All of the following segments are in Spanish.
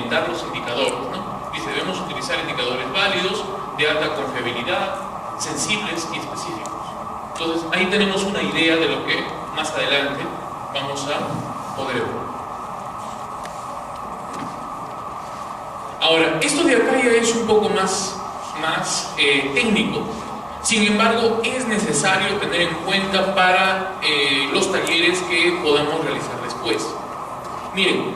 implementar los indicadores, ¿no? Dice, debemos utilizar indicadores válidos, de alta confiabilidad, sensibles y específicos. Entonces, ahí tenemos una idea de lo que más adelante vamos a poder ver. Ahora, esto de acá ya es un poco más técnico. Sin embargo, es necesario tener en cuenta para los talleres que podamos realizar después. Miren,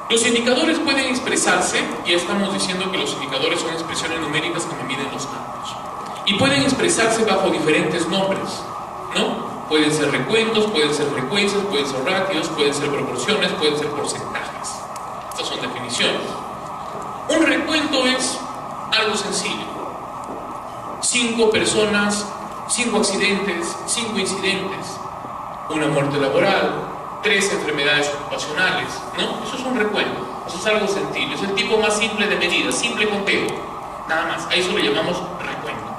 los indicadores pueden expresarse, ya estamos diciendo que los indicadores son expresiones numéricas que me miden los cambios. Y pueden expresarse bajo diferentes nombres, ¿no? Pueden ser recuentos, pueden ser frecuencias, pueden ser ratios, pueden ser proporciones, pueden ser porcentajes. Estas son definiciones. Un recuento es algo sencillo. 5 personas, 5 accidentes, 5 incidentes, una muerte laboral, 3 enfermedades ocupacionales, ¿no? Eso es un recuento, eso es algo sencillo, es el tipo más simple de medida, simple conteo, nada más, a eso le llamamos recuento.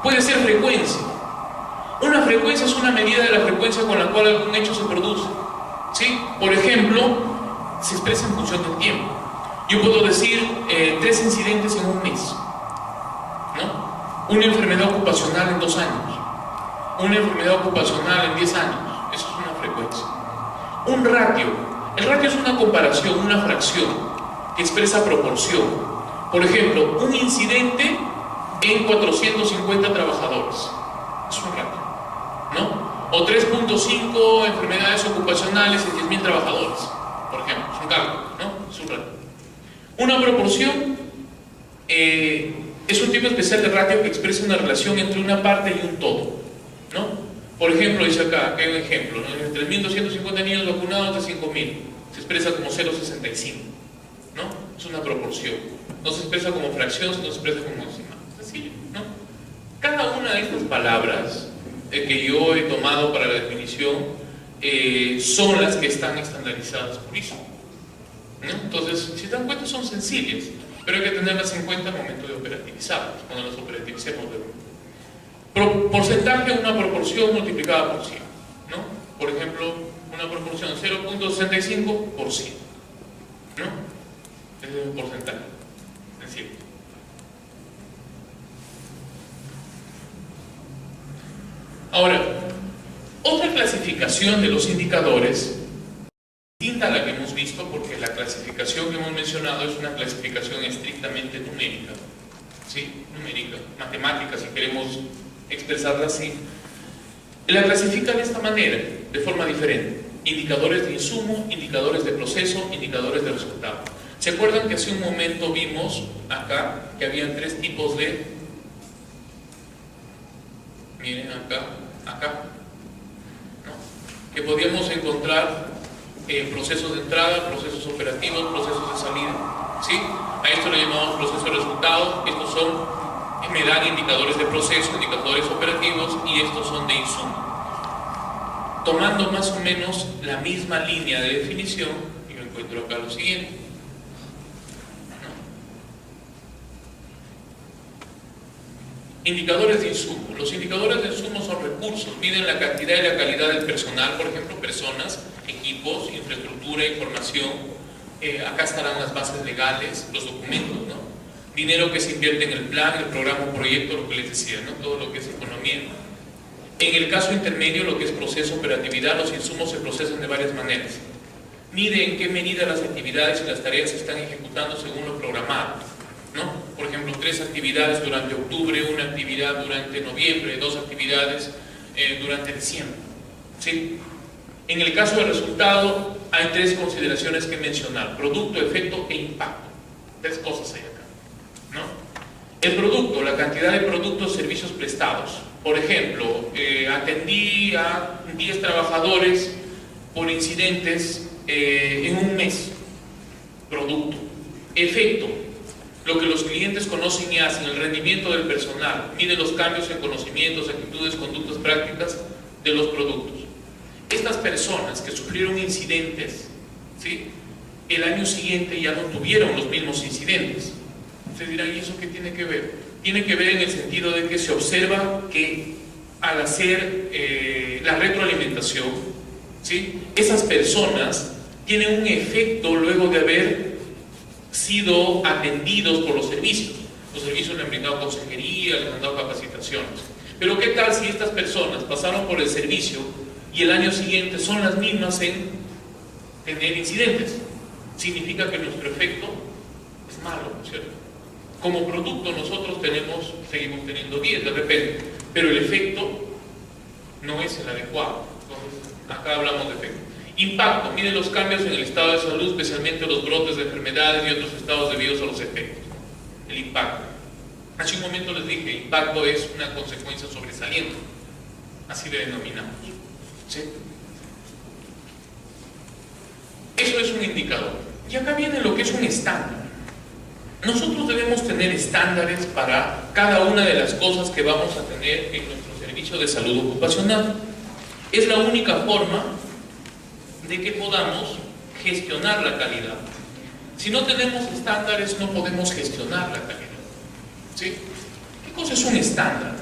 Puede ser frecuencia. Una frecuencia es una medida de la frecuencia con la cual algún hecho se produce, ¿sí? Por ejemplo, se expresa en función del tiempo. Yo puedo decir 3 incidentes en un mes, ¿no? Una enfermedad ocupacional en 2 años, una enfermedad ocupacional en 10 años, eso es una frecuencia. Un ratio, el ratio es una comparación, una fracción que expresa proporción. Por ejemplo, un incidente en 450 trabajadores, es un ratio, ¿no? O 3.5 enfermedades ocupacionales en 10.000 trabajadores, por ejemplo, es un cálculo, ¿no? Es un ratio. Una proporción es un tipo especial de ratio que expresa una relación entre una parte y un todo, ¿no? Por ejemplo, dice acá, que hay un ejemplo, ¿no? Entre 3.250 niños vacunados de 5.000, se expresa como 0.65, ¿no? Es una proporción. No se expresa como fracción, sino se expresa como decimal. Sencillo, ¿no? Cada una de estas palabras que yo he tomado para la definición son las que están estandarizadas por ISO, ¿no? Entonces, si se dan cuenta, son sencillas, pero hay que tenerlas en cuenta al momento de operativizarlas, cuando las operativicemos de nuevo. Porcentaje, una proporción multiplicada por 100, ¿no? Por ejemplo, una proporción 0.65 por 100, ¿no? Ese es un porcentaje, sencillo. Ahora, otra clasificación de los indicadores, distinta a la que hemos visto, porque la clasificación que hemos mencionado es una clasificación estrictamente numérica, ¿sí? Numérica, matemática, si queremos expresarla así. La clasifica de esta manera, de forma diferente: indicadores de insumo, indicadores de proceso, indicadores de resultado. ¿Se acuerdan que hace un momento vimos acá que habían 3 tipos de... Miren acá, ¿no? Que podíamos encontrar procesos de entrada, procesos operativos, procesos de salida, ¿sí? A esto le llamamos proceso de resultados. Estos son, me dan indicadores de proceso, indicadores operativos, y estos son de insumo. Tomando más o menos la misma línea de definición, yo encuentro acá lo siguiente, ¿no? Indicadores de insumo. Los indicadores de insumo son recursos, miden la cantidad y la calidad del personal, por ejemplo, personas, equipos, infraestructura, información. Acá estarán las bases legales, los documentos, ¿no? Dinero que se invierte en el plan, el programa, un proyecto, lo que les decía, ¿no? Todo lo que es economía. En el caso intermedio, lo que es proceso, operatividad, los insumos se procesan de varias maneras. Mide en qué medida las actividades y las tareas se están ejecutando según lo programado, ¿no? Por ejemplo, 3 actividades durante octubre, 1 actividad durante noviembre, 2 actividades durante diciembre, ¿sí? En el caso del resultado, hay 3 consideraciones que mencionar: producto, efecto e impacto. 3 cosas hay acá, ¿no? El producto, la cantidad de productos, servicios prestados. Por ejemplo, atendí a 10 trabajadores por incidentes en un mes. Producto. Efecto, lo que los clientes conocen y hacen, el rendimiento del personal, mide los cambios en conocimientos, actitudes, conductas, prácticas de los productos. Estas personas que sufrieron incidentes, ¿sí?, el año siguiente ya no tuvieron los mismos incidentes. Ustedes dirán, ¿y eso qué tiene que ver? Tiene que ver en el sentido de que se observa que al hacer la retroalimentación, ¿sí?, esas personas tienen un efecto luego de haber sido atendidos por los servicios. Los servicios le han brindado consejería, les han dado capacitaciones. Pero ¿qué tal si estas personas pasaron por el servicio y el año siguiente son las mismas en tener incidentes? Significa que nuestro efecto es malo, ¿no es cierto? Como producto nosotros seguimos teniendo 10 de repente, pero el efecto no es el adecuado. Entonces, acá hablamos de efecto. Impacto, mide los cambios en el estado de salud, especialmente los brotes de enfermedades y otros estados debidos a los efectos. El impacto. Hace un momento les dije, impacto es una consecuencia sobresaliente. Así le denominamos. ¿Sí? Eso es un indicador. Y acá viene lo que es un estándar. Nosotros debemos tener estándares para cada una de las cosas que vamos a tener en nuestro servicio de salud ocupacional. Es la única forma de que podamos gestionar la calidad. Si no tenemos estándares, no podemos gestionar la calidad. ¿Sí? ¿Qué cosa es un estándar?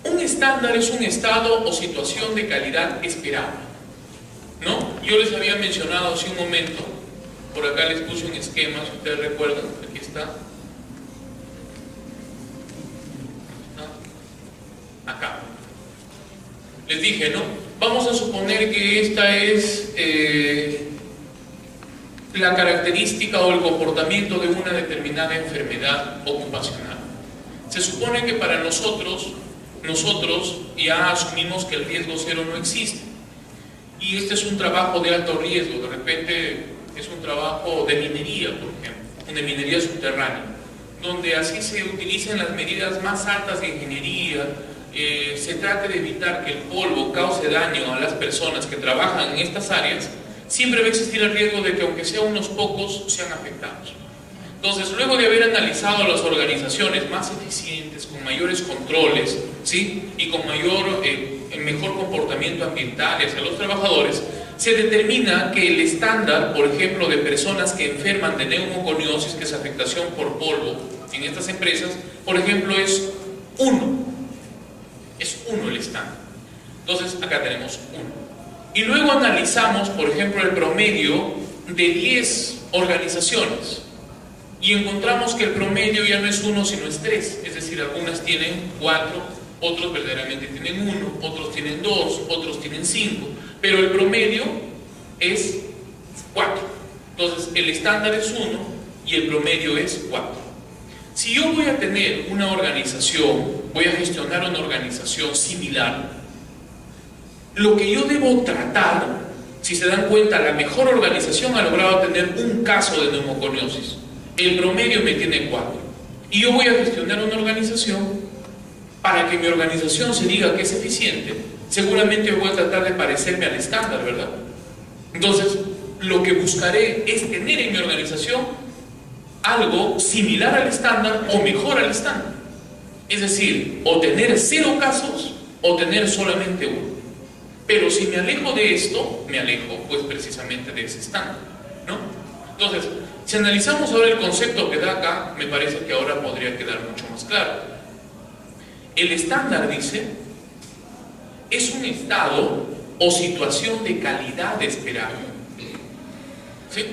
Un estándar es un estado o situación de calidad esperable, ¿no? Yo les había mencionado hace un momento, por acá les puse un esquema, si ustedes recuerdan, aquí está. Acá. Les dije, ¿no? Vamos a suponer que esta es la característica o el comportamiento de una determinada enfermedad ocupacional. Se supone que para nosotros ya asumimos que el riesgo cero no existe. Y este es un trabajo de alto riesgo, de repente es un trabajo de minería, por ejemplo, de minería subterránea, donde así se utilicen las medidas más altas de ingeniería, se trate de evitar que el polvo cause daño a las personas que trabajan en estas áreas, siempre va a existir el riesgo de que aunque sea unos pocos sean afectados. Entonces, luego de haber analizado las organizaciones más eficientes, con mayores controles, ¿sí? Y con mejor comportamiento ambiental hacia los trabajadores, se determina que el estándar, por ejemplo, de personas que enferman de neumoconiosis, que es afectación por polvo en estas empresas, por ejemplo, es 1. Es 1 el estándar. Entonces, acá tenemos 1. Y luego analizamos, por ejemplo, el promedio de 10 organizaciones y encontramos que el promedio ya no es 1 sino es 3, es decir, algunas tienen 4, otros verdaderamente tienen 1, otros tienen 2, otros tienen 5, pero el promedio es 4. Entonces el estándar es 1 y el promedio es 4. Si yo voy a tener una organización, voy a gestionar una organización similar, lo que yo debo tratar, si se dan cuenta, la mejor organización ha logrado tener un caso de neumoconiosis. El promedio me tiene 4. Y yo voy a gestionar una organización para que mi organización se diga que es eficiente. Seguramente voy a tratar de parecerme al estándar, ¿verdad? Entonces, lo que buscaré es tener en mi organización algo similar al estándar o mejor al estándar. Es decir, o tener 0 casos o tener solamente 1. Pero si me alejo de esto, me alejo pues precisamente de ese estándar, ¿no? Entonces, si analizamos ahora el concepto que da acá, me parece que ahora podría quedar mucho más claro. El estándar, dice, es un estado o situación de calidad esperable. ¿Sí?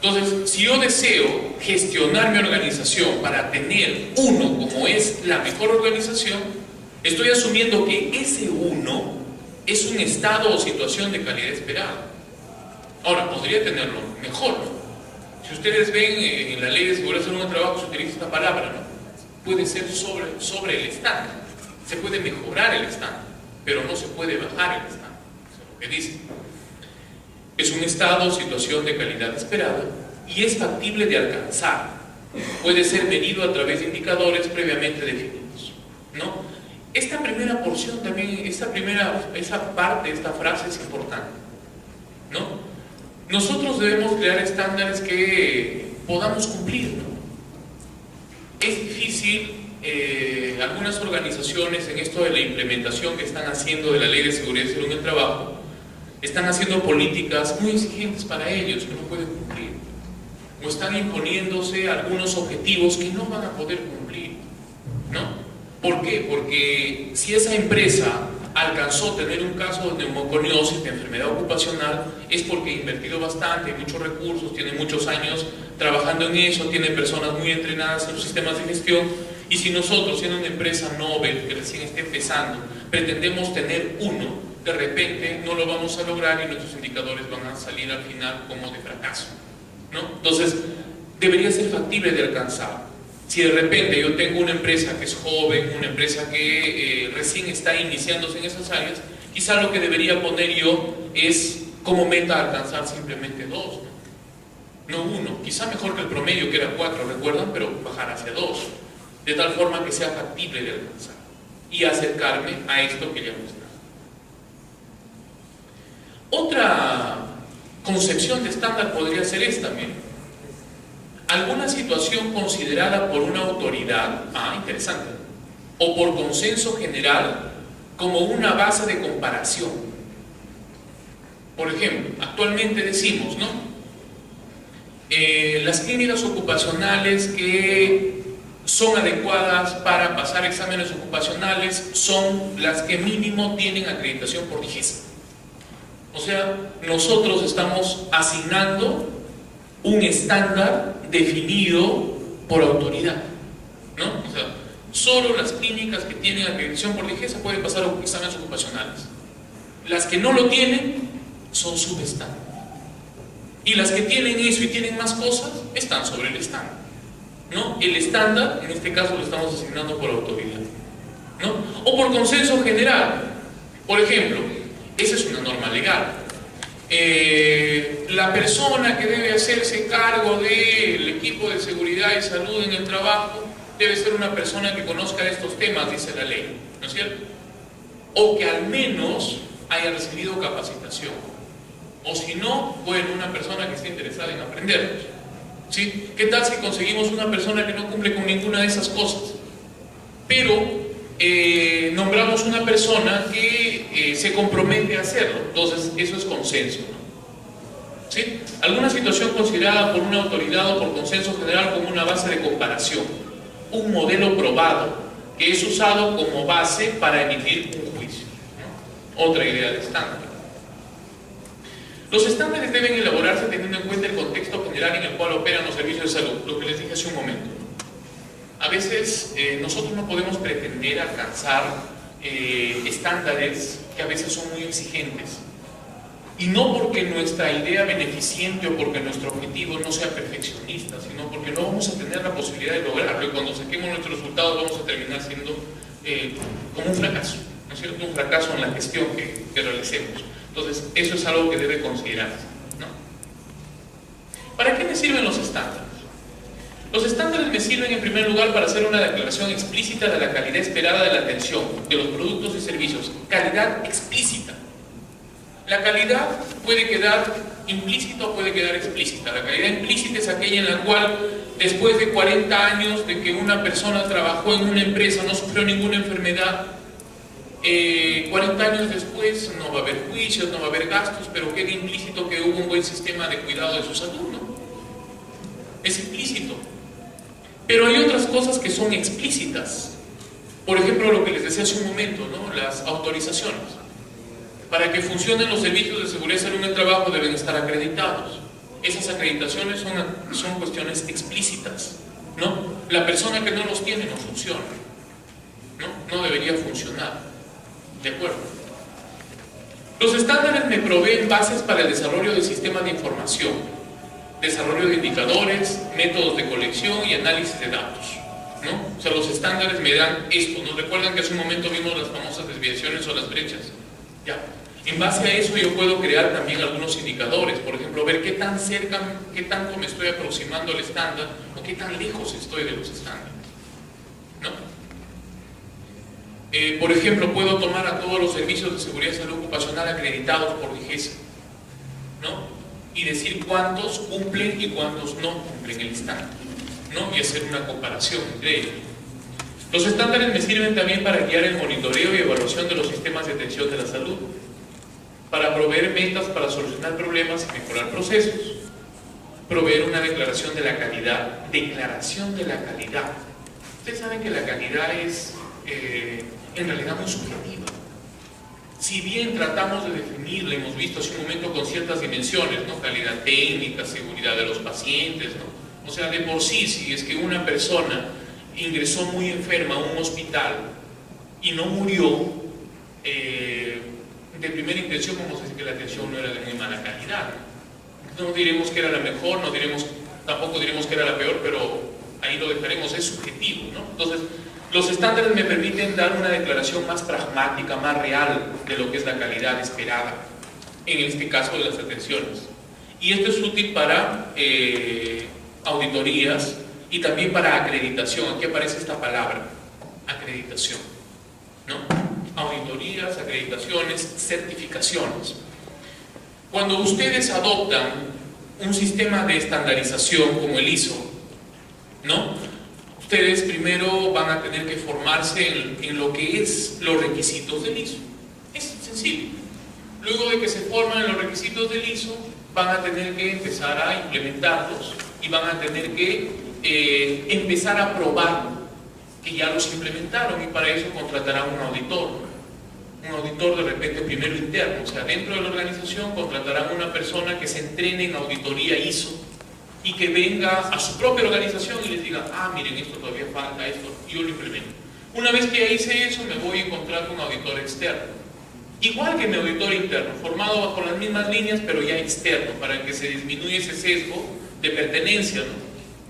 Entonces, si yo deseo gestionar mi organización para tener 1 como es la mejor organización, estoy asumiendo que ese 1 es un estado o situación de calidad esperada. Ahora, podría tenerlo mejor, ¿no? Si ustedes ven en la ley de seguridad en un trabajo se utiliza esta palabra, ¿no? Puede ser sobre el estándar. Se puede mejorar el estándar, pero no se puede bajar el estándar. Eso es lo que dice. Es un estado o situación de calidad esperada y es factible de alcanzar. Puede ser medido a través de indicadores previamente definidos, ¿no? Esta primera porción también, esa parte, esta frase es importante, ¿no? Nosotros debemos crear estándares que podamos cumplir, ¿no? Es difícil, algunas organizaciones en esto de la implementación que están haciendo de la Ley de Seguridad y Salud en el Trabajo, están haciendo políticas muy exigentes para ellos que no pueden cumplir, o están imponiéndose algunos objetivos que no van a poder cumplir, ¿no? ¿Por qué? Porque si esa empresa alcanzó tener un caso de neumoconiosis, de enfermedad ocupacional, es porque ha invertido bastante, hay muchos recursos, tiene muchos años trabajando en eso, tiene personas muy entrenadas en los sistemas de gestión. Y si nosotros, siendo una empresa novel que recién está empezando, pretendemos tener uno, de repente no lo vamos a lograr y nuestros indicadores van a salir al final como de fracaso, ¿no? Entonces, debería ser factible de alcanzar. Si de repente yo tengo una empresa que es joven, una empresa que recién está iniciándose en esas áreas, quizá lo que debería poner yo es como meta alcanzar simplemente 2, no 1. Quizá mejor que el promedio, que era 4, ¿recuerdan? Pero bajar hacia 2, de tal forma que sea factible de alcanzar y acercarme a esto que ya mostré. Otra concepción de estándar podría ser esta, miren. Alguna situación considerada por una autoridad, interesante, o por consenso general como una base de comparación. Por ejemplo, actualmente decimos, ¿no? Las clínicas ocupacionales que son adecuadas para pasar exámenes ocupacionales son las que mínimo tienen acreditación por DIGESA. O sea, nosotros estamos asignando un estándar definido por autoridad, ¿no? O sea, solo las clínicas que tienen acreditación por DIGESA pueden pasar exámenes ocupacionales. Las que no lo tienen son subestándar. Y las que tienen eso y tienen más cosas están sobre el estándar, ¿no? El estándar, en este caso, lo estamos asignando por autoridad, ¿no? O por consenso general. Por ejemplo, esa es una norma legal. La persona que debe hacerse cargo del equipo de seguridad y salud en el trabajo debe ser una persona que conozca de estos temas, dice la ley, ¿no es cierto? O que al menos haya recibido capacitación, o si no, bueno, una persona que esté interesada en aprenderlos, ¿sí? ¿Qué tal si conseguimos una persona que no cumple con ninguna de esas cosas, pero nombramos una persona que se compromete a hacerlo? Entonces eso es consenso, ¿no? ¿Sí? Alguna situación considerada por una autoridad o por consenso general como una base de comparación, un modelo probado que es usado como base para emitir un juicio, ¿no? Otra idea de estándar. Los estándares deben elaborarse teniendo en cuenta el contexto general en el cual operan los servicios de salud, lo que les dije hace un momento. A veces nosotros no podemos pretender alcanzar estándares que a veces son muy exigentes, y no porque nuestra idea beneficiente o porque nuestro objetivo no sea perfeccionista, sino porque no vamos a tener la posibilidad de lograrlo, y cuando saquemos nuestros resultados vamos a terminar siendo como un fracaso, ¿no es cierto? Un fracaso en la gestión que realicemos. Entonces eso es algo que debe considerarse, ¿no? ¿Para qué me sirven los estándares? Los estándares me sirven en primer lugar para hacer una declaración explícita de la calidad esperada de la atención, de los productos y servicios. Calidad explícita. La calidad puede quedar implícita o puede quedar explícita. La calidad implícita es aquella en la cual, después de 40 años de que una persona trabajó en una empresa, no sufrió ninguna enfermedad, 40 años después no va a haber juicios, no va a haber gastos, pero queda implícito que hubo un buen sistema de cuidado de su salud, ¿no? Es implícito. Pero hay otras cosas que son explícitas. Por ejemplo, lo que les decía hace un momento, ¿no? Las autorizaciones. Para que funcionen los servicios de seguridad y salud en el trabajo deben estar acreditados. Esas acreditaciones son cuestiones explícitas, ¿no? La persona que no los tiene no funciona, ¿no? No debería funcionar. ¿De acuerdo? Los estándares me proveen bases para el desarrollo de sistemas de información, desarrollo de indicadores, métodos de colección y análisis de datos, ¿no? O sea, los estándares me dan esto. ¿Nos recuerdan que hace un momento vimos las famosas desviaciones o las brechas? Ya. En base a eso yo puedo crear también algunos indicadores, por ejemplo, ver qué tan cerca, qué tanto me estoy aproximando al estándar o qué tan lejos estoy de los estándares, ¿no? Por ejemplo, puedo tomar a todos los servicios de seguridad y salud ocupacional acreditados por DIGESA, ¿no? Y decir cuántos cumplen y cuántos no cumplen el estándar, ¿no? Y hacer una comparación entre ellos. Los estándares me sirven también para guiar el monitoreo y evaluación de los sistemas de atención de la salud, para proveer metas para solucionar problemas y mejorar procesos, proveer una declaración de la calidad. Declaración de la calidad. Ustedes saben que la calidad es en realidad muy subjetiva, si bien tratamos de definirla, hemos visto hace un momento con ciertas dimensiones, ¿no? Calidad técnica, seguridad de los pacientes, ¿no? O sea, de por sí, si es que una persona ingresó muy enferma a un hospital y no murió, de primera intención vamos a decir que la atención no era de muy mala calidad. No diremos que era la mejor, tampoco diremos que era la peor, pero ahí lo dejaremos, es subjetivo, ¿no? Entonces, los estándares me permiten dar una declaración más pragmática, más real de lo que es la calidad esperada, en este caso de las atenciones. Y esto es útil para auditorías y también para acreditación. Aquí aparece esta palabra, acreditación, ¿no? Auditorías, acreditaciones, certificaciones. Cuando ustedes adoptan un sistema de estandarización como el ISO, ¿no? Ustedes primero van a tener que formarse en lo que es los requisitos del ISO. Es sencillo. Luego de que se forman en los requisitos del ISO, van a tener que empezar a implementarlos y van a tener que empezar a probar que ya los implementaron, y para eso contratarán un auditor. Un auditor de repente primero interno, o sea, dentro de la organización contratarán una persona que se entrene en auditoría ISO y que venga a su propia organización y les diga, ah, miren, esto todavía falta, esto, yo lo implemento. Una vez que ya hice eso, me voy a encontrar con un auditor externo. Igual que mi auditor interno, formado bajo las mismas líneas, pero ya externo, para que se disminuya ese sesgo de pertenencia, ¿no?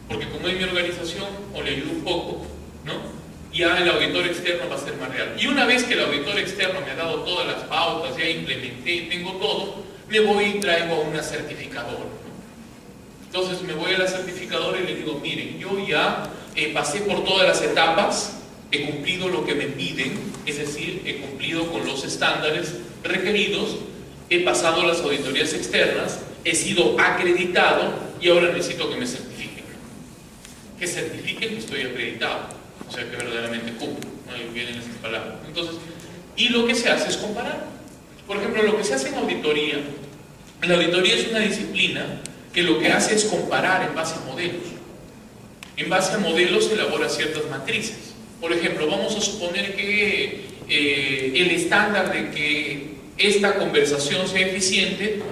Porque como es mi organización, o le ayudo un poco, ¿no? Ya el auditor externo va a ser más real. Y una vez que el auditor externo me ha dado todas las pautas, ya implementé, tengo todo, me voy y traigo a una certificadora, ¿no? Entonces me voy a la certificadora y le digo, miren, yo ya pasé por todas las etapas, he cumplido lo que me piden, es decir, he cumplido con los estándares requeridos, he pasado las auditorías externas, he sido acreditado y ahora necesito que me certifiquen. Que certifiquen que estoy acreditado. O sea, que verdaderamente cumplo, ¿no? Ahí vienen esas palabras. Entonces, y lo que se hace es comparar. Por ejemplo, lo que se hace en auditoría, la auditoría es una disciplina que lo que hace es comparar en base a modelos. En base a modelos se elaboran ciertas matrices. Por ejemplo, vamos a suponer que el estándar de que esta conversación sea eficiente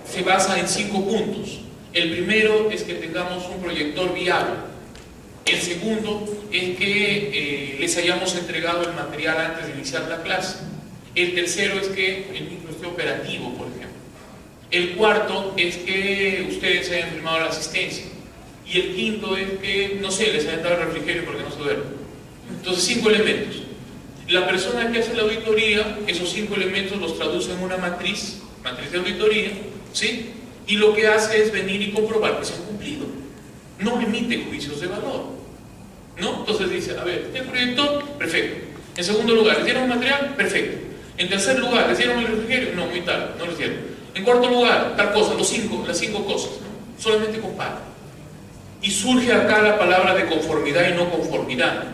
se basa en 5 puntos. El primero es que tengamos un proyector viable. El segundo es que les hayamos entregado el material antes de iniciar la clase. El tercero es que el micro esté operativo, por ejemplo. El cuarto es que ustedes hayan firmado la asistencia. Y el quinto es que, no sé, les hayan dado el refrigerio porque no se duerme. Entonces, 5 elementos. La persona que hace la auditoría, esos 5 elementos los traduce en una matriz de auditoría, ¿sí? Y lo que hace es venir y comprobar que se han cumplido. No emite juicios de valor, ¿no? Entonces dice, a ver, ¿este proyector? Perfecto. En segundo lugar, ¿les dieron el material? Perfecto. En tercer lugar, ¿les dieron el refrigerio? No, muy tarde, no les dieron. En cuarto lugar, tal cosa, las 5 cosas, ¿no? Solamente compara. Y surge acá la palabra de conformidad y no conformidad.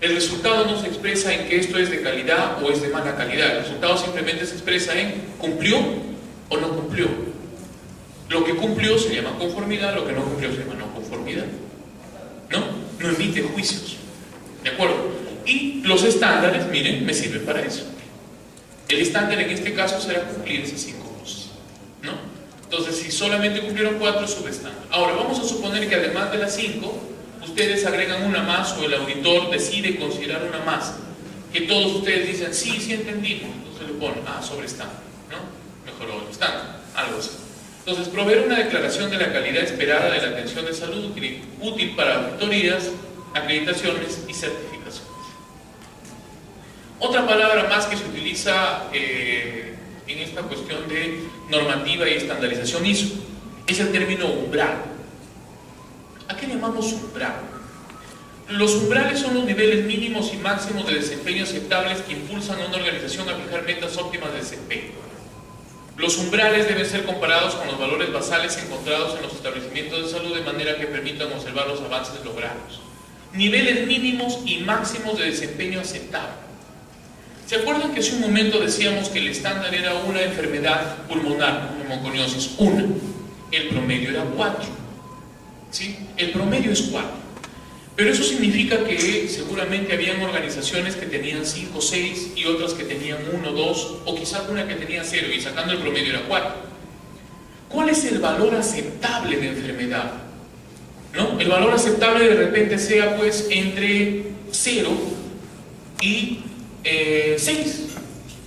El resultado no se expresa en que esto es de calidad o es de mala calidad. El resultado simplemente se expresa en ¿cumplió o no cumplió? Lo que cumplió se llama conformidad, lo que no cumplió se llama no conformidad. No emite juicios. ¿De acuerdo? Y los estándares, miren, me sirven para eso. El estándar en este caso será cumplir esas 5 cosas, ¿no? Entonces, si solamente cumplieron 4, es subestándar. Ahora, vamos a suponer que además de las 5, ustedes agregan una más, o el auditor decide considerar una más, que todos ustedes dicen, sí, sí entendimos. Entonces le ponen, sobreestándar, ¿no? Mejoró el estándar, algo así. Entonces, proveer una declaración de la calidad esperada de la atención de salud útil para auditorías, acreditaciones y certificaciones. Otra palabra más que se utiliza en esta cuestión de normativa y estandarización ISO es el término umbral. ¿A qué llamamos umbral? Los umbrales son los niveles mínimos y máximos de desempeño aceptables que impulsan a una organización a fijar metas óptimas de desempeño. Los umbrales deben ser comparados con los valores basales encontrados en los establecimientos de salud de manera que permitan observar los avances logrados. Niveles mínimos y máximos de desempeño aceptable. ¿Se acuerdan que hace un momento decíamos que el estándar era una enfermedad pulmonar, neumoconiosis, una? El promedio era 4. ¿Sí? El promedio es 4. Pero eso significa que seguramente habían organizaciones que tenían 5, 6 y otras que tenían 1, 2 o quizás una que tenía 0 y sacando el promedio era 4. ¿Cuál es el valor aceptable de enfermedad? ¿No? El valor aceptable de repente sea pues entre 0 y 6,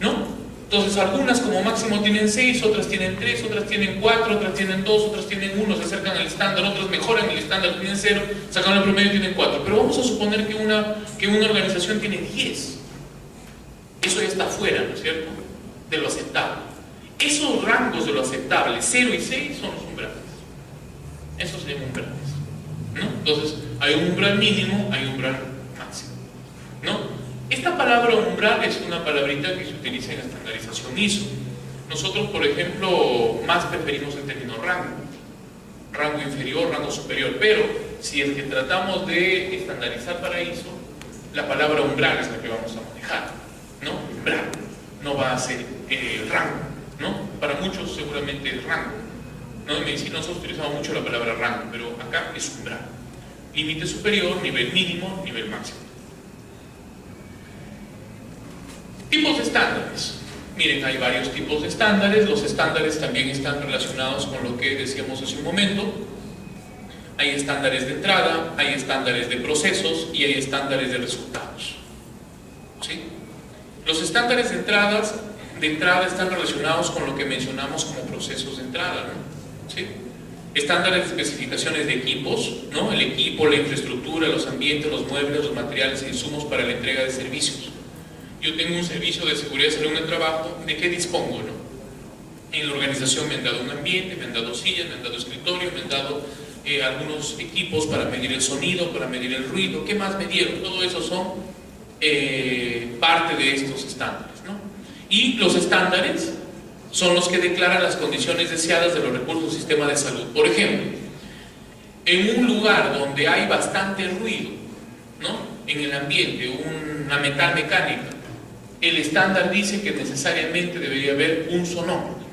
¿no? Entonces algunas como máximo tienen 6, otras tienen 3, otras tienen 4, otras tienen 2, otras tienen 1, se acercan al estándar, otras mejoran el estándar, tienen 0, sacan el promedio y tienen 4. Pero vamos a suponer que una organización tiene 10. Eso ya está fuera, ¿no es cierto?, de lo aceptable. Esos rangos de lo aceptable, 0 y 6, son los umbrales. Esos se llaman umbrales, ¿no? Entonces hay un umbral mínimo, hay un umbral máximo, ¿no? Esta palabra umbral es una palabrita que se utiliza en estandarización ISO. Nosotros, por ejemplo, más preferimos el término rango. Rango inferior, rango superior. Pero, si es que tratamos de estandarizar para ISO, la palabra umbral es la que vamos a manejar, ¿no? Umbral. No va a ser rango, ¿no? Para muchos seguramente es rango, ¿no? En medicina nosotros utilizamos mucho la palabra rango, pero acá es umbral. Límite superior, nivel mínimo, nivel máximo. Tipos de estándares. Miren, hay varios tipos de estándares. Los estándares también están relacionados con lo que decíamos hace un momento. Hay estándares de entrada, hay estándares de procesos y hay estándares de resultados. ¿Sí? Los estándares de entrada están relacionados con lo que mencionamos como procesos de entrada, ¿no? ¿Sí? Estándares de especificaciones de equipos, ¿no? El equipo, la infraestructura, los ambientes, los muebles, los materiales e insumos para la entrega de servicios. Yo tengo un servicio de seguridad y salud en el trabajo, ¿de qué dispongo, no? En la organización me han dado un ambiente, me han dado sillas, me han dado escritorio, me han dado algunos equipos para medir el sonido, para medir el ruido. ¿Qué más me dieron? Todo eso son parte de estos estándares, ¿no? Y los estándares son los que declaran las condiciones deseadas de los recursos del sistema de salud. Por ejemplo, en un lugar donde hay bastante ruido, ¿no?, en el ambiente, una metal mecánica, el estándar dice que necesariamente debería haber un sonómetro.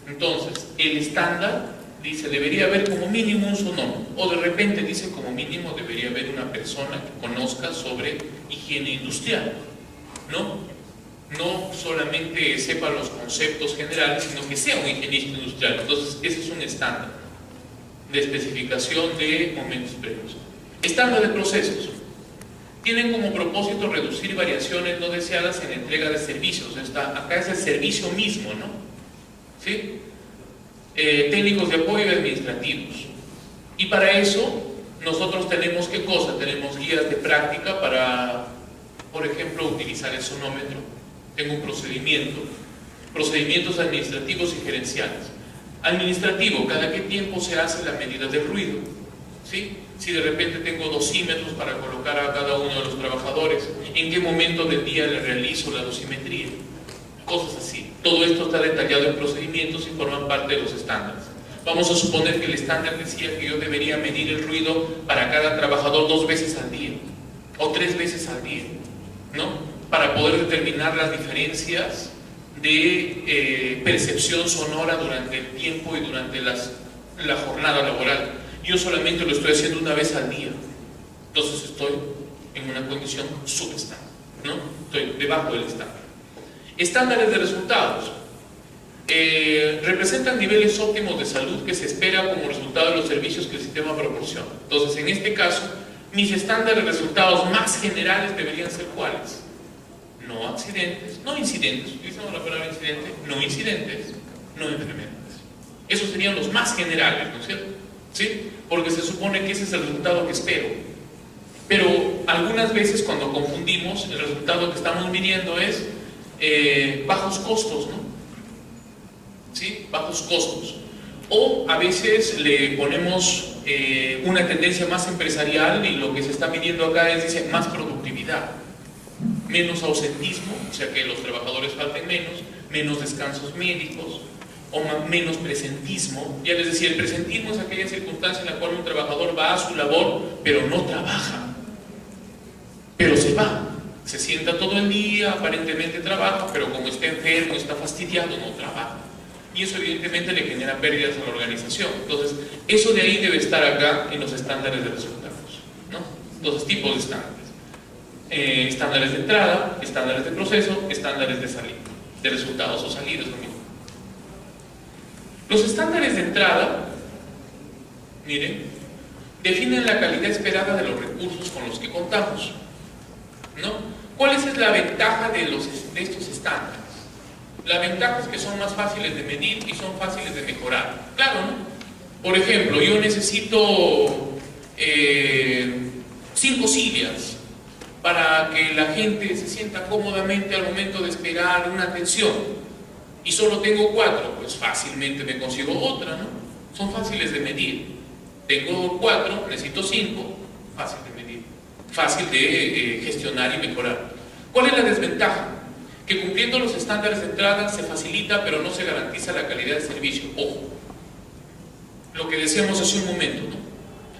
Entonces, el estándar dice debería haber como mínimo un sonómetro, o de repente dice como mínimo debería haber una persona que conozca sobre higiene industrial, ¿no? No solamente sepa los conceptos generales, sino que sea un higienista industrial. Entonces, ese es un estándar de especificación de momentos previos. Estándar de procesos. Tienen como propósito reducir variaciones no deseadas en la entrega de servicios. Acá es el servicio mismo, ¿no? ¿Sí? Técnicos de apoyo y administrativos. Y para eso, nosotros tenemos, ¿qué cosa? Tenemos guías de práctica para, por ejemplo, utilizar el sonómetro. Tengo un procedimiento, procedimientos administrativos y gerenciales. Administrativo, cada qué tiempo se hace la medida del ruido, ¿sí? Si de repente tengo dosímetros para colocar a cada uno de los trabajadores, en qué momento del día le realizo la dosimetría, cosas así. Todo esto está detallado en procedimientos y forman parte de los estándares. Vamos a suponer que el estándar decía que yo debería medir el ruido para cada trabajador 2 veces al día o 3 veces al día, ¿no? Para poder determinar las diferencias de percepción sonora durante el tiempo y durante la jornada laboral. Yo solamente lo estoy haciendo una vez al día, entonces estoy en una condición subestándar, ¿no? Estoy debajo del estándar. Estándares de resultados. Representan niveles óptimos de salud que se espera como resultado de los servicios que el sistema proporciona. Entonces, en este caso, mis estándares de resultados más generales deberían ser ¿cuáles? No accidentes, no incidentes, utilizamos la palabra incidente, no incidentes, no enfermedades. Esos serían los más generales, ¿no es cierto? ¿Sí? Porque se supone que ese es el resultado que espero. Pero algunas veces cuando confundimos, el resultado que estamos midiendo es bajos costos, ¿no? ¿Sí? Bajos costos. O a veces le ponemos una tendencia más empresarial y lo que se está midiendo acá es, dice, más productividad, menos ausentismo, o sea que los trabajadores falten menos descansos médicos, o menos presentismo. Ya les decía, el presentismo es aquella circunstancia en la cual un trabajador va a su labor, pero no trabaja, pero se va, se sienta todo el día, aparentemente trabaja, pero como está enfermo, está fastidiado, no trabaja. Y eso evidentemente le genera pérdidas a la organización. Entonces, eso de ahí debe estar acá en los estándares de resultados, ¿no? Entonces, tipos de estándares. Estándares de entrada, estándares de proceso, estándares de salida, de resultados o salidas, lo mismo. Los estándares de entrada, miren, definen la calidad esperada de los recursos con los que contamos, ¿no? ¿Cuál es la ventaja de estos estándares? La ventaja es que son más fáciles de medir y son fáciles de mejorar. Claro, ¿no? Por ejemplo, yo necesito 5 sillas para que la gente se sienta cómodamente al momento de esperar una atención, y solo tengo 4, pues fácilmente me consigo otra, ¿no? Son fáciles de medir. Tengo 4, necesito 5, fácil de medir, fácil de gestionar y mejorar. ¿Cuál es la desventaja? Que cumpliendo los estándares de entrada se facilita, pero no se garantiza la calidad de servicio. Ojo, lo que decíamos hace un momento, ¿no?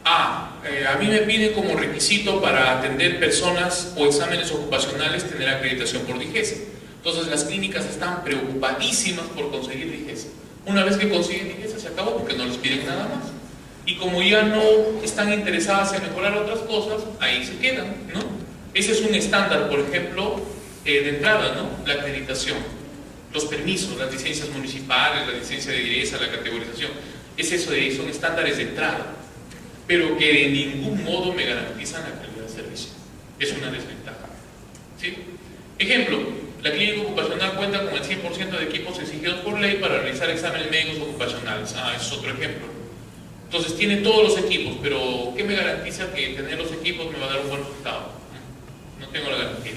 A mí me piden como requisito para atender personas o exámenes ocupacionales tener acreditación por DIGESA. Entonces las clínicas están preocupadísimas por conseguir DIGESA. Una vez que consiguen DIGESA se acabó, porque no les piden nada más. Y como ya no están interesadas en mejorar otras cosas, ahí se quedan, ¿no? Ese es un estándar, por ejemplo, de entrada, ¿no? La acreditación, los permisos, las licencias municipales, la licencia de DIGESA, la categorización. Es eso de ahí, son estándares de entrada, pero que de ningún modo me garantizan la calidad de servicio. Es una desventaja, ¿sí? Ejemplo, la clínica ocupacional cuenta con el 100% de equipos exigidos por ley para realizar exámenes médicos ocupacionales. Ese es otro ejemplo. Entonces tiene todos los equipos, pero ¿qué me garantiza que tener los equipos me va a dar un buen resultado? No tengo la garantía.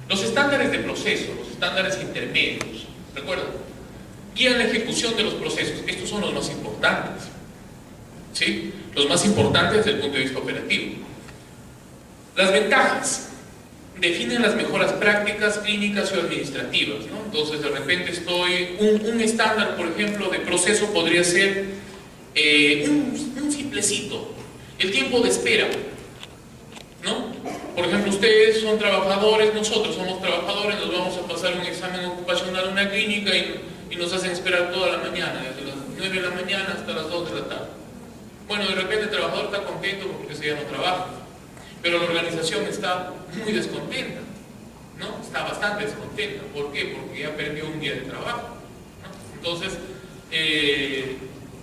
Los estándares de proceso, los estándares intermedios, ¿recuerdan? Guían la ejecución de los procesos. Estos son los más importantes, ¿sí? Los más importantes desde el punto de vista operativo. Las ventajas definen las mejoras prácticas, clínicas o administrativas, ¿no? Entonces de repente un estándar, por ejemplo, de proceso podría ser un simplecito, el tiempo de espera, ¿no? Por ejemplo, ustedes son trabajadores, nosotros somos trabajadores, nos vamos a pasar un examen ocupacional en una clínica y nos hacen esperar toda la mañana, desde las 9 de la mañana hasta las 2 de la tarde. Bueno, de repente el trabajador está contento porque ese día no trabaja, pero la organización está muy descontenta, ¿no? Está bastante descontenta. ¿Por qué? Porque ya perdió un día de trabajo, ¿no? Entonces,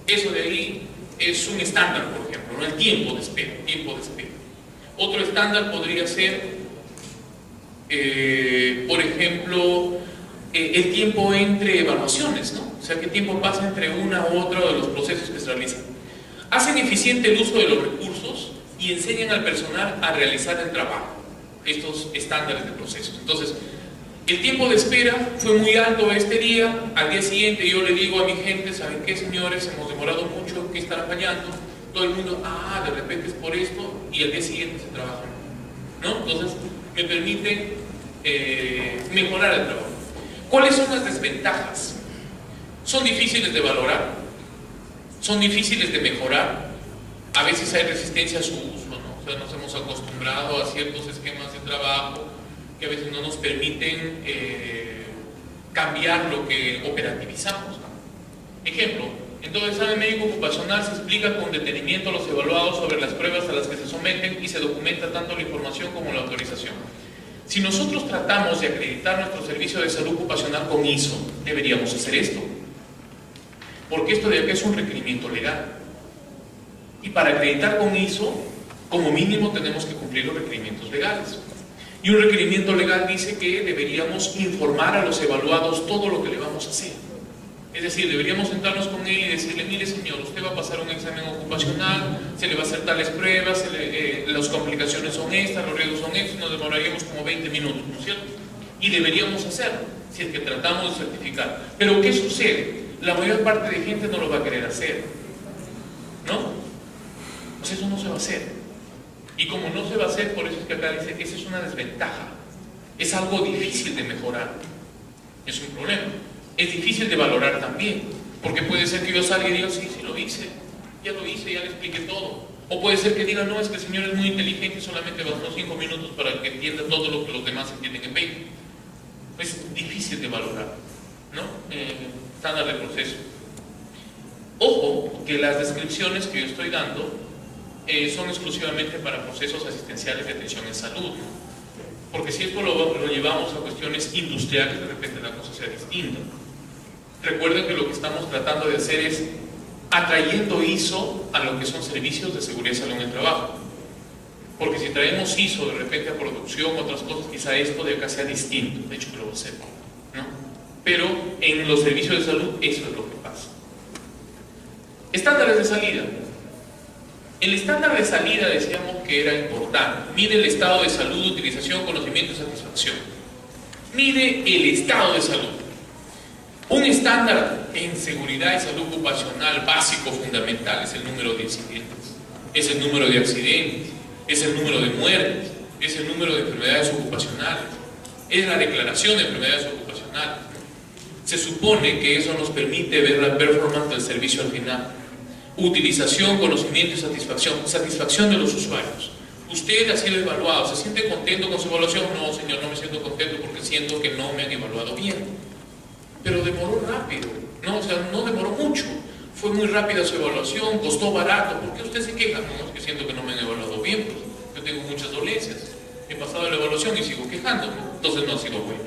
eso de ahí es un estándar, por ejemplo, ¿no? El tiempo de espera, Otro estándar podría ser, por ejemplo, el tiempo entre evaluaciones, ¿no? O sea, qué tiempo pasa entre una u otra de los procesos que se realizan. Hacen eficiente el uso de los recursos y enseñan al personal a realizar el trabajo, estos estándares de procesos. Entonces, el tiempo de espera fue muy alto este día. Al día siguiente yo le digo a mi gente, ¿saben qué, señores? Hemos demorado mucho, ¿qué estará fallando? Todo el mundo, de repente es por esto, y al día siguiente se trabaja, ¿no? Entonces, me permite mejorar el trabajo. ¿Cuáles son las desventajas? Son difíciles de valorar, son difíciles de mejorar. A veces hay resistencia a su uso, ¿no? O sea, nos hemos acostumbrado a ciertos esquemas de trabajo que a veces no nos permiten cambiar lo que operativizamos, ¿no? Ejemplo, en todo examen médico ocupacional se explica con detenimiento a los evaluados sobre las pruebas a las que se someten y se documenta tanto la información como la autorización. Si nosotros tratamos de acreditar nuestro servicio de salud ocupacional con ISO, deberíamos hacer esto, porque esto de acá es un requerimiento legal. Y para acreditar con ISO, como mínimo tenemos que cumplir los requerimientos legales. Y un requerimiento legal dice que deberíamos informar a los evaluados todo lo que le vamos a hacer. Es decir, deberíamos sentarnos con él y decirle, mire señor, usted va a pasar un examen ocupacional, se le va a hacer tales pruebas, las complicaciones son estas, los riesgos son estos, nos demoraríamos como 20 minutos, ¿no es cierto? Y deberíamos hacerlo, si es que tratamos de certificar. Pero ¿qué sucede? La mayor parte de gente no lo va a querer hacer, ¿no? Pues eso no se va a hacer. Y como no se va a hacer, por eso es que acá dice que esa es una desventaja. Es algo difícil de mejorar. Es un problema. Es difícil de valorar también. Porque puede ser que yo salga y diga, sí, lo hice, ya lo hice, ya le expliqué todo. O puede ser que diga, no, es que el señor es muy inteligente y solamente bastó 5 minutos para que entienda todo lo que los demás entienden en 20. Es difícil de valorar, ¿no? Estándar de proceso. Ojo, que las descripciones que yo estoy dando son exclusivamente para procesos asistenciales de atención en salud, ¿no? Porque si esto lo llevamos a cuestiones industriales, de repente la cosa sea distinta. Recuerden que lo que estamos tratando de hacer es atrayendo ISO a lo que son servicios de seguridad y salud en el trabajo. Porque si traemos ISO de repente a producción, otras cosas, quizá esto de acá sea distinto. De hecho que lo va a ser, ¿no? Pero en los servicios de salud eso es lo que pasa. Estándares de salida. El estándar de salida decíamos que era importante. Mide el estado de salud, utilización, conocimiento y satisfacción. Mide el estado de salud. Un estándar en seguridad y salud ocupacional básico, fundamental, es el número de incidentes, es el número de accidentes, es el número de muertes, es el número de enfermedades ocupacionales, es la declaración de enfermedades ocupacionales. Se supone que eso nos permite ver la performance del servicio al final. Utilización, conocimiento y satisfacción. Satisfacción de los usuarios. Usted ha sido evaluado, ¿se siente contento con su evaluación? No, señor, no me siento contento porque siento que no me han evaluado bien. Pero demoró rápido, ¿no? O sea, no demoró mucho. Fue muy rápida su evaluación, costó barato. ¿Por qué usted se queja? No, es que siento que no me han evaluado bien, pues yo tengo muchas dolencias. He pasado la evaluación y sigo quejándome. Entonces no ha sido bueno.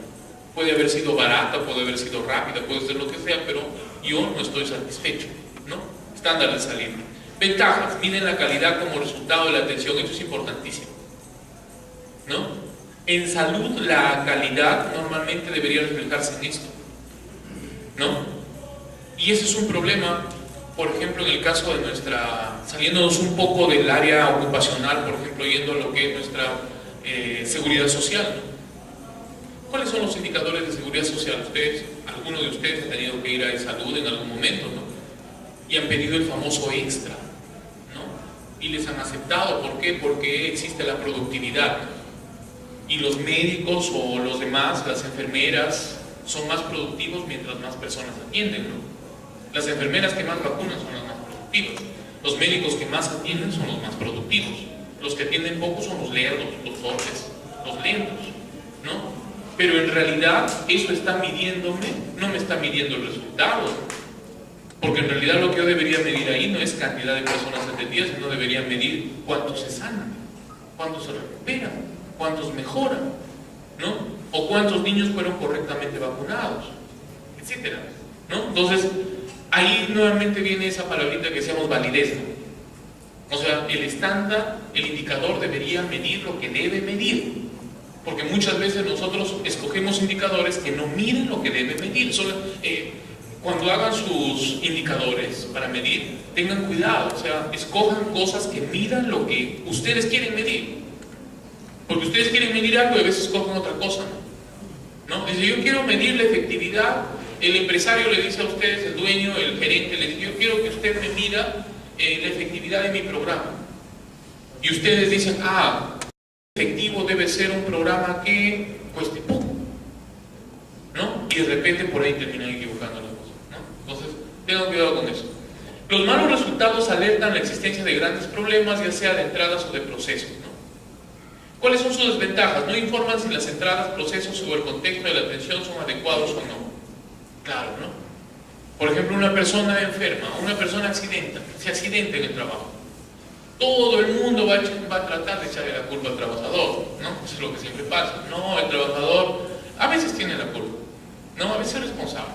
Puede haber sido barata, puede haber sido rápida, puede ser lo que sea, pero yo no estoy satisfecho, ¿no? Estándar de salida. Ventajas, miden la calidad como resultado de la atención, esto es importantísimo, ¿no? En salud la calidad normalmente debería reflejarse en esto, ¿no? Y ese es un problema, por ejemplo, en el caso de saliéndonos un poco del área ocupacional, por ejemplo, yendo a lo que es nuestra seguridad social, ¿no? ¿Cuáles son los indicadores de seguridad social? Algunos de ustedes han tenido que ir a salud en algún momento, ¿no? Y han pedido el famoso extra, ¿no? Y les han aceptado. ¿Por qué? Porque existe la productividad, ¿no? Y los médicos o los demás, las enfermeras, son más productivos mientras más personas atienden, ¿no? Las enfermeras que más vacunan son las más productivas. Los médicos que más atienden son los más productivos. Los que atienden poco son los lerdos, los torpes, los lentos, ¿no? Pero en realidad eso está midiéndome, no me está midiendo el resultado. Porque en realidad lo que yo debería medir ahí no es cantidad de personas atendidas, sino debería medir cuántos se sanan, cuántos se recuperan, cuántos mejoran, ¿no? O cuántos niños fueron correctamente vacunados, etcétera, ¿no? Entonces, ahí nuevamente viene esa palabrita que decíamos validez, ¿no? O sea, el estándar, el indicador debería medir lo que debe medir. Porque muchas veces nosotros escogemos indicadores que no miden lo que debe medir. Cuando hagan sus indicadores para medir, tengan cuidado, o sea, escojan cosas que midan lo que ustedes quieren medir. Porque ustedes quieren medir algo y a veces escogen otra cosa, ¿no? Dice, yo quiero medir la efectividad, el empresario le dice a ustedes, el dueño, el gerente, le dice, yo quiero que usted me mida la efectividad de mi programa. Y ustedes dicen, efectivo debe ser un programa que cueste poco, ¿no? Y de repente por ahí terminan equivocando las cosas, ¿no? Entonces, tengan cuidado con eso. Los malos resultados alertan la existencia de grandes problemas, ya sea de entradas o de procesos, ¿no? ¿Cuáles son sus desventajas? No informan si las entradas, procesos o el contexto de la atención son adecuados o no. Claro, ¿no? Por ejemplo, una persona enferma, una persona se accidenta en el trabajo. Todo el mundo va a tratar de echarle la culpa al trabajador, ¿no? Eso es lo que siempre pasa. No, el trabajador a veces tiene la culpa, ¿no? A veces es responsable.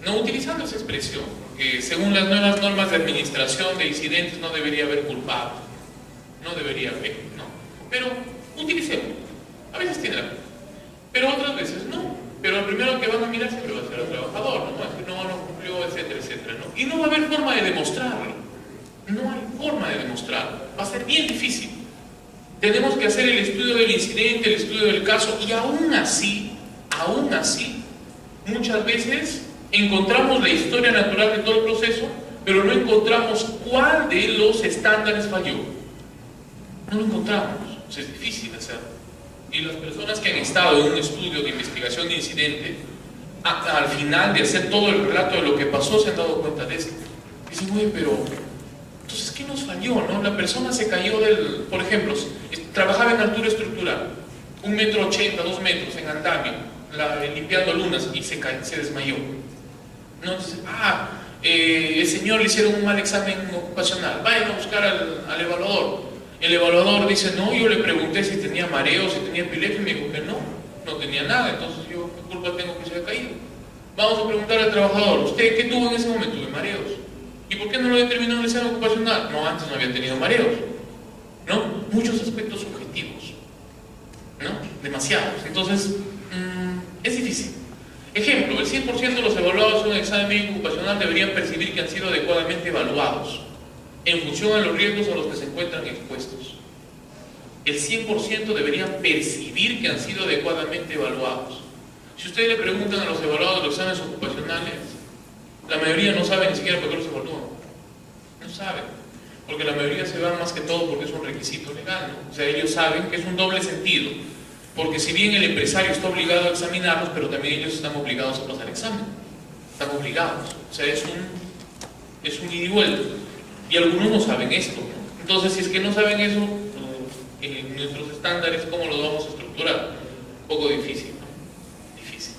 No utilizando esa expresión, porque según las nuevas normas de administración de incidentes no debería haber culpable, no debería haber, ¿no? Pero utilicemos. A veces tiene la culpa, pero otras veces no. Pero el primero que van a mirar siempre va a ser el trabajador, ¿no? Es que no cumplió, etcétera, etcétera, ¿no? Y no va a haber forma de demostrarlo. No hay forma de demostrarlo. Va a ser bien difícil. Tenemos que hacer el estudio del incidente, el estudio del caso, y aún así, muchas veces encontramos la historia natural de todo el proceso, pero no encontramos cuál de los estándares falló. No lo encontramos. O sea, es difícil hacerlo. Y las personas que han estado en un estudio de investigación de incidente, al final de hacer todo el relato de lo que pasó, se han dado cuenta de esto. Dicen, oye, pero entonces, ¿qué nos falló, no? La persona se cayó por ejemplo, trabajaba en altura estructural, 1,80 metros, 2 metros en andamio, limpiando lunas, y se desmayó. ¿No? Entonces, el señor le hicieron un mal examen ocupacional, vayan a buscar al evaluador. El evaluador dice, no, yo le pregunté si tenía mareo, si tenía epilepsia, y me dijo que no, no tenía nada, entonces yo, ¿qué culpa tengo que se haya caído? Vamos a preguntar al trabajador, ¿usted qué tuvo en ese momento? Tuve mareos. ¿Y por qué no lo determinó en el examen ocupacional? No, antes no había tenido mareos. ¿No? Muchos aspectos subjetivos, ¿no? Demasiados. Entonces, es difícil. Ejemplo, el 100% de los evaluados en un examen médico ocupacional deberían percibir que han sido adecuadamente evaluados en función a los riesgos a los que se encuentran expuestos. El 100% deberían percibir que han sido adecuadamente evaluados. Si ustedes le preguntan a los evaluados de los exámenes ocupacionales, la mayoría no sabe ni siquiera por qué los evalúan. No saben. Porque la mayoría se va más que todo porque es un requisito legal, ¿no? O sea, ellos saben que es un doble sentido. Porque si bien el empresario está obligado a examinarlos, pero también ellos están obligados a pasar examen. Están obligados. O sea, es un ida y vuelta. Y algunos no saben esto, ¿no? Entonces, si es que no saben eso, en nuestros estándares, ¿cómo los vamos a estructurar? Un poco difícil, ¿no? Difícil.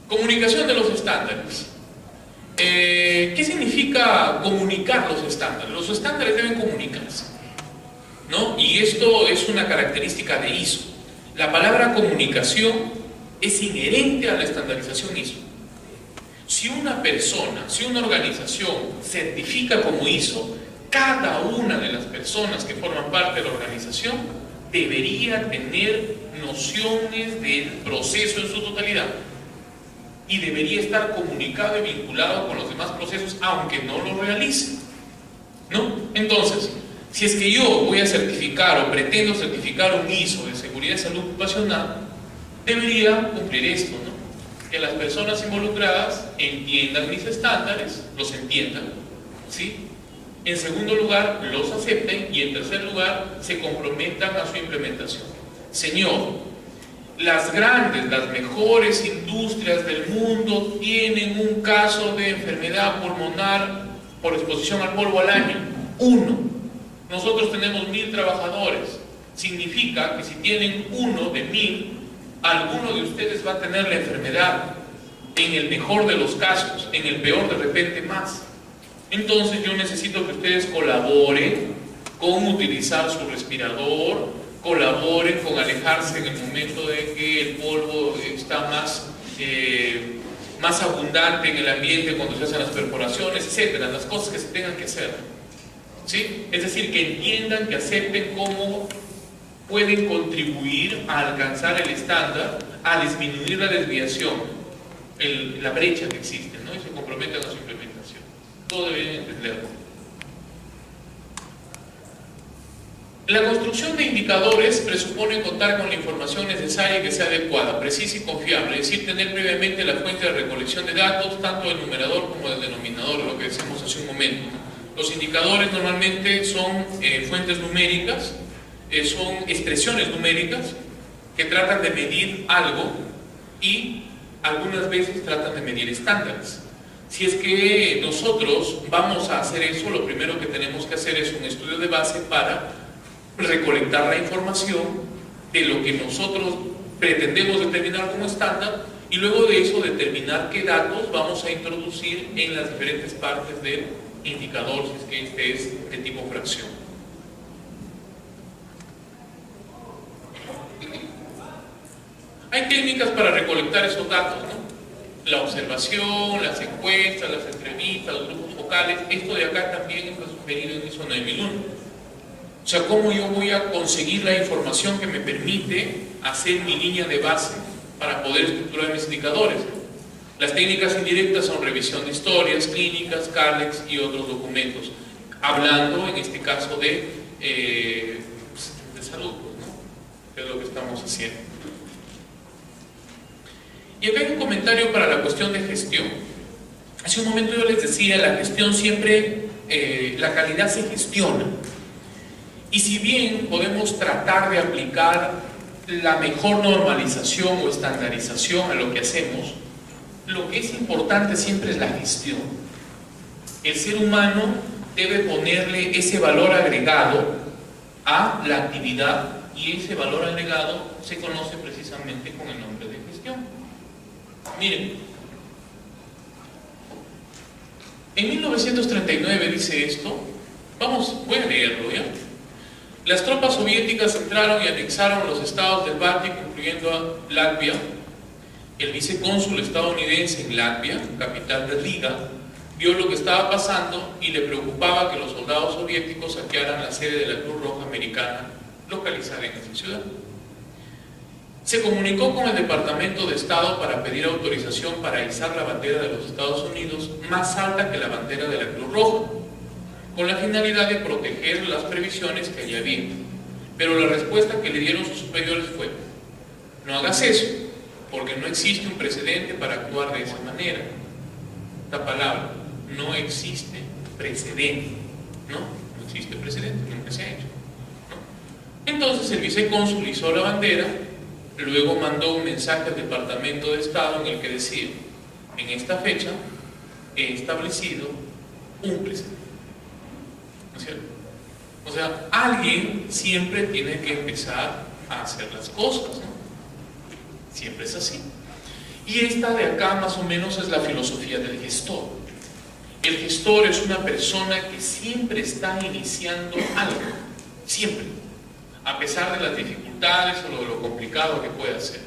Comunicación de los estándares. ¿Qué significa comunicar los estándares? Los estándares deben comunicarse, ¿no? Y esto es una característica de ISO. La palabra comunicación es inherente a la estandarización ISO. Si una persona, si una organización certifica como ISO, cada una de las personas que forman parte de la organización debería tener nociones del proceso en su totalidad y debería estar comunicado y vinculado con los demás procesos, aunque no lo realice, ¿no? Entonces, si es que yo voy a certificar o pretendo certificar un ISO de seguridad y salud ocupacional, debería cumplir esto, ¿no? Que las personas involucradas entiendan mis estándares, los entiendan, ¿sí? En segundo lugar, los acepten, y en tercer lugar, se comprometan a su implementación. Señor, las grandes, las mejores industrias del mundo tienen un caso de enfermedad pulmonar por exposición al polvo al año. 1. Nosotros tenemos 1000 trabajadores. Significa que si tienen 1 de 1000, alguno de ustedes va a tener la enfermedad. En el mejor de los casos, en el peor de repente más. Entonces yo necesito que ustedes colaboren con utilizar su respirador, colaboren con alejarse en el momento de que el polvo está más abundante en el ambiente cuando se hacen las perforaciones, etcétera, las cosas que se tengan que hacer, ¿sí? Es decir, que entiendan, que acepten cómo pueden contribuir a alcanzar el estándar, a disminuir la desviación, la brecha que existe, ¿no? Y se comprometan a su implementación. Todo deben entenderlo. La construcción de indicadores presupone contar con la información necesaria y que sea adecuada, precisa y confiable, es decir, tener previamente la fuente de recolección de datos, tanto del numerador como del denominador, lo que decíamos hace un momento. Los indicadores normalmente son fuentes numéricas, son expresiones numéricas que tratan de medir algo y algunas veces tratan de medir estándares. Si es que nosotros vamos a hacer eso, lo primero que tenemos que hacer es un estudio de base para recolectar la información de lo que nosotros pretendemos determinar como estándar y luego de eso determinar qué datos vamos a introducir en las diferentes partes del indicador, si es que este es de tipo fracción. Hay técnicas para recolectar esos datos, ¿no? La observación, las encuestas, las entrevistas, los grupos focales. Esto de acá también está sugerido en ISO 9001. O sea, ¿cómo yo voy a conseguir la información que me permite hacer mi línea de base para poder estructurar mis indicadores? Las técnicas indirectas son revisión de historias, clínicas, CARLEX y otros documentos. Hablando, en este caso, de salud, ¿no? Que es lo que estamos haciendo. Y acá hay un comentario para la cuestión de gestión. Hace un momento yo les decía, la gestión siempre, la calidad se gestiona. Y si bien podemos tratar de aplicar la mejor normalización o estandarización a lo que hacemos, lo que es importante siempre es la gestión. El ser humano debe ponerle ese valor agregado a la actividad y ese valor agregado se conoce precisamente con el nombre de gestión. Miren, en 1939 dice esto: Voy a leerlo, ¿ya? Las tropas soviéticas entraron y anexaron los estados del Báltico, incluyendo a Latvia. El vicecónsul estadounidense en Latvia, capital de Riga, vio lo que estaba pasando y le preocupaba que los soldados soviéticos saquearan la sede de la Cruz Roja Americana localizada en esa ciudad. Se comunicó con el Departamento de Estado para pedir autorización para izar la bandera de los Estados Unidos más alta que la bandera de la Cruz Roja, con la finalidad de proteger las previsiones que allí había. Pero la respuesta que le dieron sus superiores fue: no hagas eso, porque no existe un precedente para actuar de esa manera. Esta palabra, no existe precedente, ¿no? No existe precedente, nunca se ha hecho, ¿no? Entonces el vicecónsul izó la bandera, luego mandó un mensaje al Departamento de Estado en el que decía: en esta fecha he establecido un precedente. ¿No es cierto? O sea, alguien siempre tiene que empezar a hacer las cosas, ¿no? Siempre es así. Y esta de acá más o menos es la filosofía del gestor. El gestor es una persona que siempre está iniciando algo, siempre, a pesar de las dificultades o de lo complicado que pueda ser.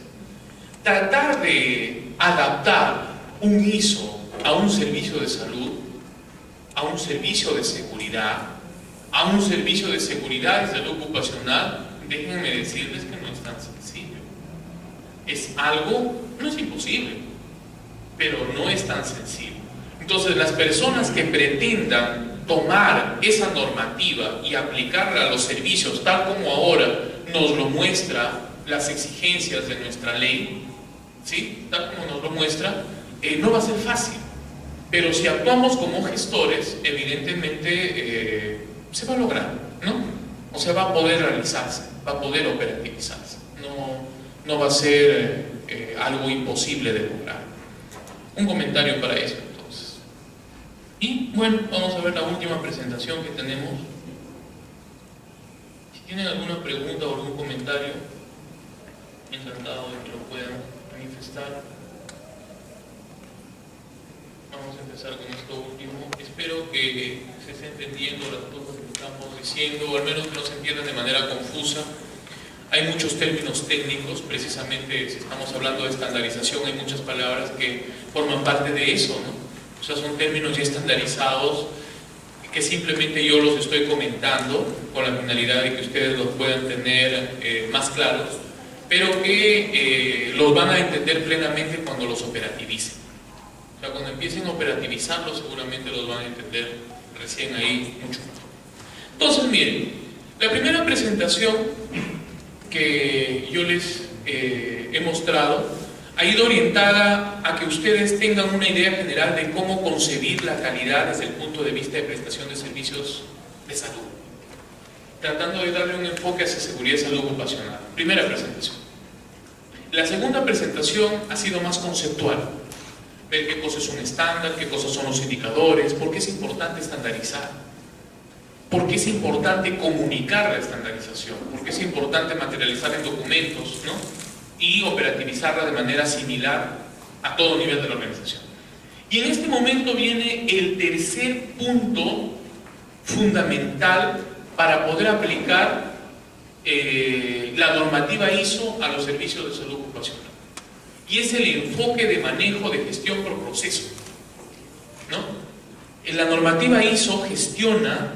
Tratar de adaptar un ISO a un servicio de salud, a un servicio de seguridad, a un servicio de seguridad y salud ocupacional, déjenme decirles que no es tan sencillo. Es algo, no es imposible, pero no es tan sencillo. Entonces, las personas que pretendan tomar esa normativa y aplicarla a los servicios tal como ahora nos lo muestra las exigencias de nuestra ley, ¿sí? Tal como nos lo muestra, no va a ser fácil. Pero si actuamos como gestores, evidentemente se va a lograr, ¿no? O sea, va a poder realizarse, va a poder operativizarse. No va a ser algo imposible de lograr. Un comentario para eso, entonces. Y bueno, vamos a ver la última presentación que tenemos. Si tienen alguna pregunta o algún comentario, encantado de que lo puedan manifestar. Vamos a empezar con esto último. Espero que se esté entendiendo las cosas que estamos diciendo, o al menos que no se entiendan de manera confusa. Hay muchos términos técnicos, precisamente si estamos hablando de estandarización, hay muchas palabras que forman parte de eso, ¿no? O sea, son términos ya estandarizados que simplemente yo los estoy comentando con la finalidad de que ustedes los puedan tener más claros, pero que los van a entender plenamente cuando los operativicen. O sea, cuando empiecen a operativizarlos, seguramente los van a entender recién ahí mucho mejor. Entonces, miren, la primera presentación que yo les he mostrado ha ido orientada a que ustedes tengan una idea general de cómo concebir la calidad desde el punto de vista de prestación de servicios de salud, tratando de darle un enfoque hacia seguridad y salud ocupacional. Primera presentación. La segunda presentación ha sido más conceptual, ver qué cosa es un estándar, qué cosas son los indicadores, por qué es importante estandarizar, por qué es importante comunicar la estandarización, por qué es importante materializar en documentos, ¿no? Y operativizarla de manera similar a todo nivel de la organización. Y en este momento viene el tercer punto fundamental para poder aplicar la normativa ISO a los servicios de salud ocupacional. Y es el enfoque de manejo de gestión por proceso, ¿no? La normativa ISO gestiona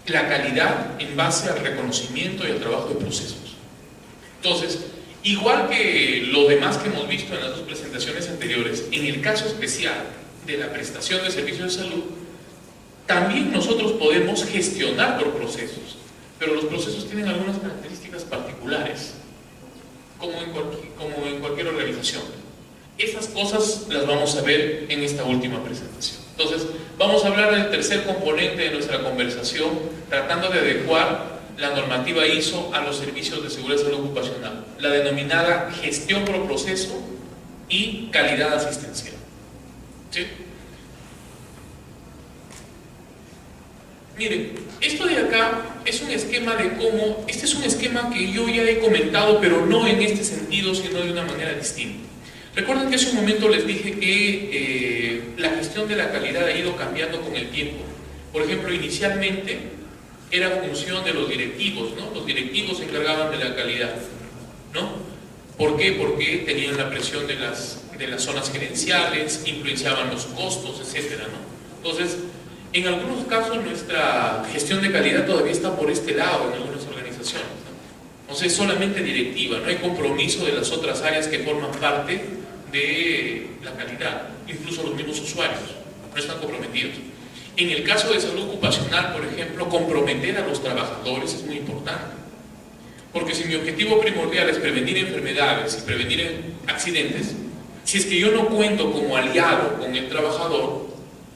la calidad en base al reconocimiento y al trabajo de procesos. Entonces, igual que lo demás que hemos visto en las dos presentaciones anteriores, en el caso especial de la prestación de servicios de salud, también nosotros podemos gestionar por procesos, pero los procesos tienen algunas características particulares, como en cualquier organización. Esas cosas las vamos a ver en esta última presentación. Entonces, vamos a hablar del tercer componente de nuestra conversación, tratando de adecuar la normativa ISO a los servicios de seguridad y salud ocupacional, la denominada gestión por proceso y calidad asistencial. ¿Sí? Miren, esto de acá es un esquema de cómo, este es un esquema que yo ya he comentado, pero no en este sentido, sino de una manera distinta. Recuerden que hace un momento les dije que la gestión de la calidad ha ido cambiando con el tiempo, Por ejemplo, inicialmente era función de los directivos, ¿no? Los directivos se encargaban de la calidad, ¿no? ¿Por qué? Porque tenían la presión de las zonas gerenciales, influenciaban los costos, etcétera, ¿no? Entonces, en algunos casos nuestra gestión de calidad todavía está por este lado en algunas organizaciones, ¿no? Entonces, es solamente directiva, no hay compromiso de las otras áreas que forman parte de la calidad, incluso los mismos usuarios no están comprometidos. En el caso de salud ocupacional, por ejemplo, comprometer a los trabajadores es muy importante, porque si mi objetivo primordial es prevenir enfermedades y prevenir accidentes, si es que yo no cuento como aliado con el trabajador,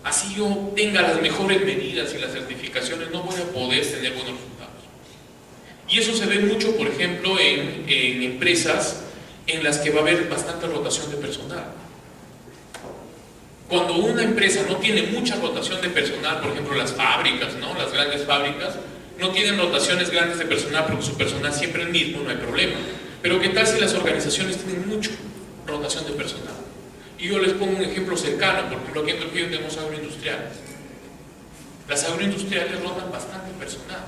así yo tenga las mejores medidas y las certificaciones, no voy a poder tener buenos resultados. Y eso se ve mucho, por ejemplo, en empresas en las que va a haber bastante rotación de personal. Cuando una empresa no tiene mucha rotación de personal, por ejemplo las fábricas, ¿no? Las grandes fábricas no tienen rotaciones grandes de personal porque su personal siempre es el mismo, no hay problema. Pero ¿qué tal si las organizaciones tienen mucha rotación de personal? Y yo les pongo un ejemplo cercano, por ejemplo aquí en Trujillo tenemos agroindustriales. Las agroindustriales rotan bastante personal.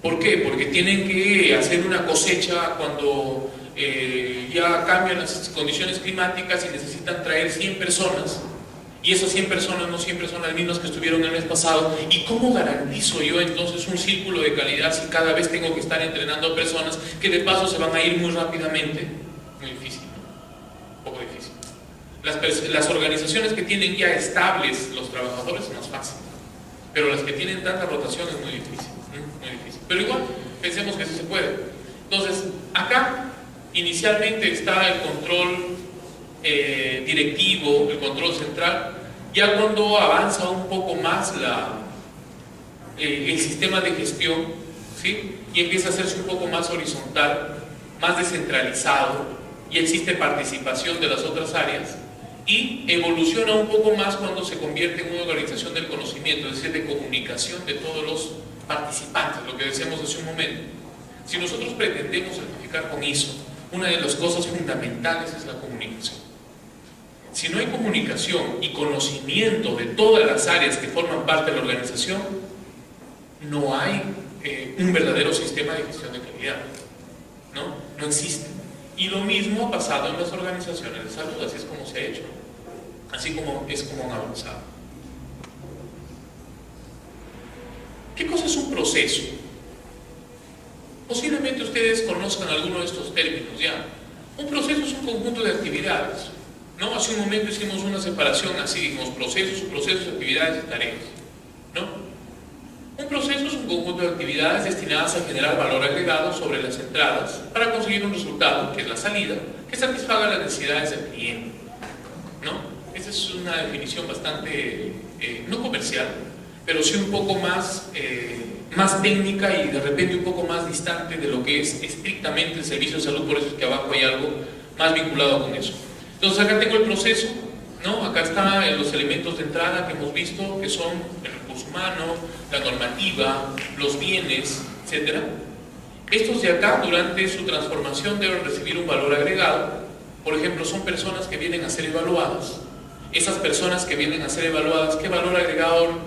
¿Por qué? Porque tienen que hacer una cosecha cuando ya cambian las condiciones climáticas y necesitan traer 100 personas, y esas 100 personas no siempre son las mismas que estuvieron el mes pasado. ¿Y cómo garantizo yo entonces un círculo de calidad si cada vez tengo que estar entrenando a personas que de paso se van a ir muy rápidamente? Muy difícil, ¿no? Un poco difícil. Las organizaciones que tienen ya estables los trabajadores es más fácil, pero las que tienen tanta rotación es muy difícil, muy difícil. Pero igual, pensemos que sí se puede. Entonces, acá inicialmente está el control directivo, el control central. Ya cuando avanza un poco más el sistema de gestión, ¿sí? Y empieza a hacerse un poco más horizontal, más descentralizado, y existe participación de las otras áreas, y evoluciona un poco más cuando se convierte en una organización del conocimiento, es decir, de comunicación de todos los participantes, lo que decíamos hace un momento. Si nosotros pretendemos certificar con ISO, una de las cosas fundamentales es la comunicación. Si no hay comunicación y conocimiento de todas las áreas que forman parte de la organización, no hay un verdadero sistema de gestión de calidad, ¿no? No existe. Y lo mismo ha pasado en las organizaciones de salud, así es como se ha hecho, así como es como han avanzado. ¿Qué cosa es un proceso? Posiblemente ustedes conozcan alguno de estos términos ya. Un proceso es un conjunto de actividades, ¿no? Hace un momento hicimos una separación así, dijimos procesos, actividades y tareas, ¿no? Un proceso es un conjunto de actividades destinadas a generar valor agregado sobre las entradas para conseguir un resultado, que es la salida, que satisfaga las necesidades del cliente, ¿no? Esa es una definición bastante, no comercial, pero sí un poco más técnica y de repente un poco más distante de lo que es estrictamente el servicio de salud, por eso es que abajo hay algo más vinculado con eso. Entonces acá tengo el proceso, ¿no? Acá están los elementos de entrada que hemos visto, que son el recurso humano, la normativa, los bienes, etc. Estos de acá, durante su transformación, deben recibir un valor agregado. Por ejemplo, son personas que vienen a ser evaluadas. Esas personas que vienen a ser evaluadas, ¿qué valor agregado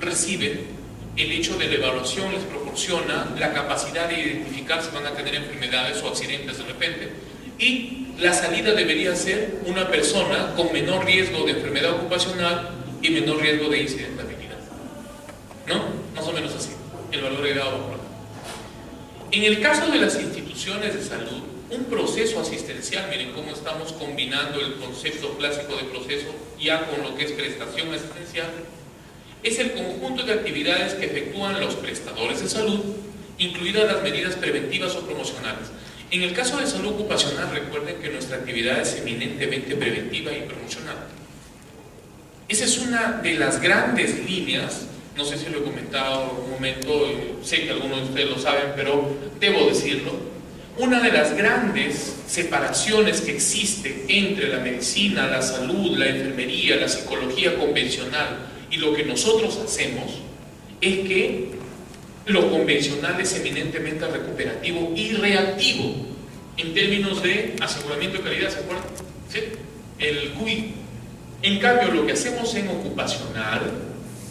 reciben? El hecho de la evaluación les proporciona la capacidad de identificar si van a tener enfermedades o accidentes de repente, y la salida debería ser una persona con menor riesgo de enfermedad ocupacional y menor riesgo de incidentabilidad, ¿no? Más o menos así, el valor agregado. En el caso de las instituciones de salud, un proceso asistencial, miren cómo estamos combinando el concepto clásico de proceso ya con lo que es prestación asistencial, es el conjunto de actividades que efectúan los prestadores de salud, incluidas las medidas preventivas o promocionales. En el caso de salud ocupacional, recuerden que nuestra actividad es eminentemente preventiva y promocional. Esa es una de las grandes líneas, no sé si lo he comentado en un momento, sé que algunos de ustedes lo saben, pero debo decirlo. Una de las grandes separaciones que existe entre la medicina, la salud, la enfermería, la psicología convencional y lo que nosotros hacemos es que lo convencional es eminentemente recuperativo y reactivo en términos de aseguramiento de calidad, ¿se acuerdan? ¿Sí? El CUI. En cambio, lo que hacemos en ocupacional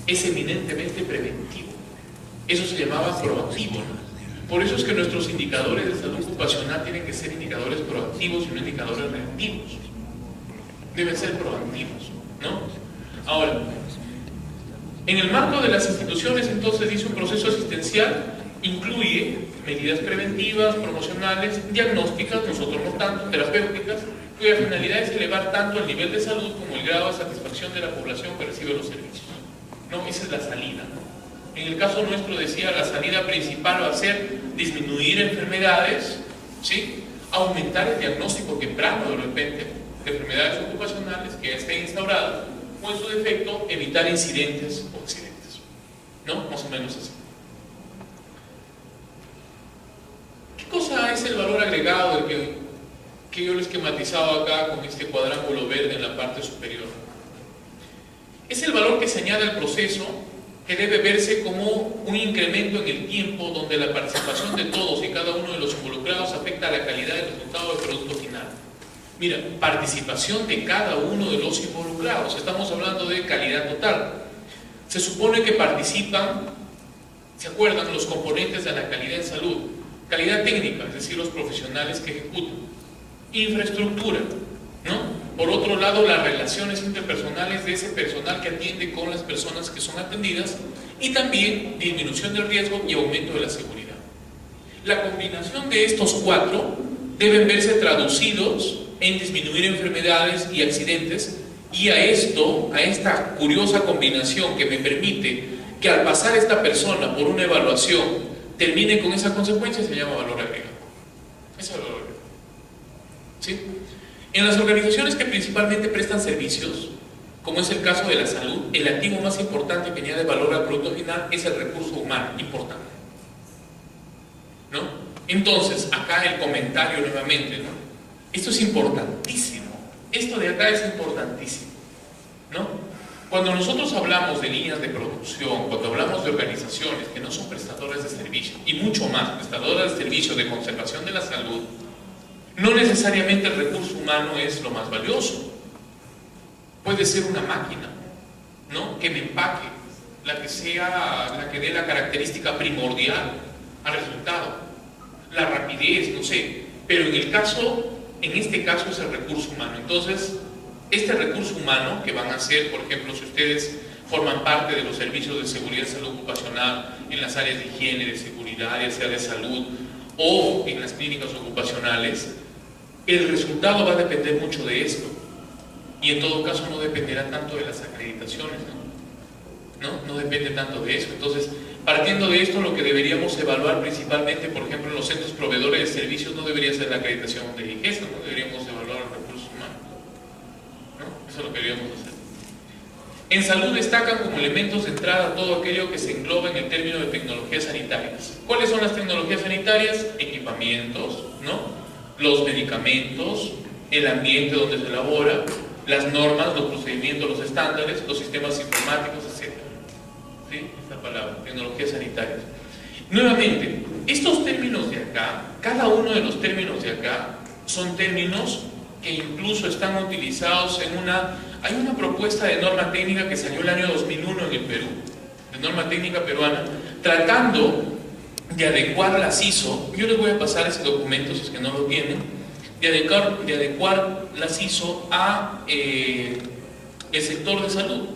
es eminentemente preventivo. Eso se llamaba proactivo, ¿no? Por eso es que nuestros indicadores de salud ocupacional tienen que ser indicadores proactivos y no indicadores reactivos. Deben ser proactivos, ¿no? Ahora, en el marco de las instituciones, entonces, dice un proceso asistencial incluye medidas preventivas, promocionales, diagnósticas, nosotros no tanto, terapéuticas, cuya finalidad es elevar tanto el nivel de salud como el grado de satisfacción de la población que recibe los servicios. ¿No? Esa es la salida, ¿no? En el caso nuestro, decía, la salida principal va a ser disminuir enfermedades, ¿sí? Aumentar el diagnóstico temprano de repente de enfermedades ocupacionales que ya estén instauradas, o en su defecto evitar incidentes o accidentes, ¿no? Más o menos así. ¿Qué cosa es el valor agregado del que yo lo he esquematizado acá con este cuadrángulo verde en la parte superior? Es el valor que se añade al proceso, que debe verse como un incremento en el tiempo donde la participación de todos y cada uno de los involucrados afecta a la calidad del resultado del producto final. Mira, participación de cada uno de los involucrados. Estamos hablando de calidad total. Se supone que participan, ¿se acuerdan? Los componentes de la calidad en salud. Calidad técnica, es decir, los profesionales que ejecutan. Infraestructura, ¿no? Por otro lado, las relaciones interpersonales de ese personal que atiende con las personas que son atendidas, y también disminución del riesgo y aumento de la seguridad. La combinación de estos cuatro deben verse traducidos en disminuir enfermedades y accidentes, y a esta curiosa combinación que me permite que al pasar esta persona por una evaluación termine con esa consecuencia, se llama valor agregado. Ese es el valor agregado, ¿sí? En las organizaciones que principalmente prestan servicios, como es el caso de la salud, el activo más importante que añade valor al producto final es el recurso humano, importante, ¿no? Entonces, acá el comentario nuevamente, ¿no? Esto es importantísimo, esto de acá es importantísimo, ¿no? Cuando nosotros hablamos de líneas de producción, cuando hablamos de organizaciones que no son prestadoras de servicio, y mucho más, prestadoras de servicio de conservación de la salud, no necesariamente el recurso humano es lo más valioso. Puede ser una máquina, ¿no? Que me empaque, la que dé la característica primordial al resultado, la rapidez, no sé. Pero en este caso es el recurso humano. Entonces, este recurso humano que van a ser, por ejemplo, si ustedes forman parte de los servicios de seguridad y salud ocupacional en las áreas de higiene, de seguridad, ya sea de salud o en las clínicas ocupacionales, el resultado va a depender mucho de esto, y en todo caso no dependerá tanto de las acreditaciones, no depende tanto de eso. Entonces, partiendo de esto, lo que deberíamos evaluar principalmente, por ejemplo, en los centros proveedores de servicios, no debería ser la acreditación de IGESA, no deberíamos evaluar el recurso humano, ¿no? Eso es lo que deberíamos hacer. En salud destacan como elementos de entrada todo aquello que se engloba en el término de tecnologías sanitarias. ¿Cuáles son las tecnologías sanitarias? Equipamientos, ¿no? Los medicamentos, el ambiente donde se elabora, las normas, los procedimientos, los estándares, los sistemas informáticos, etc. ¿Sí? Esta palabra, tecnologías sanitarias. Nuevamente, estos términos de acá, cada uno de los términos de acá, son términos que incluso están utilizados hay una propuesta de norma técnica que salió el año 2001 en el Perú, de norma técnica peruana, tratando de adecuar las ISO. Yo les voy a pasar ese documento si es que no lo tienen, de adecuar las ISO a el sector de salud.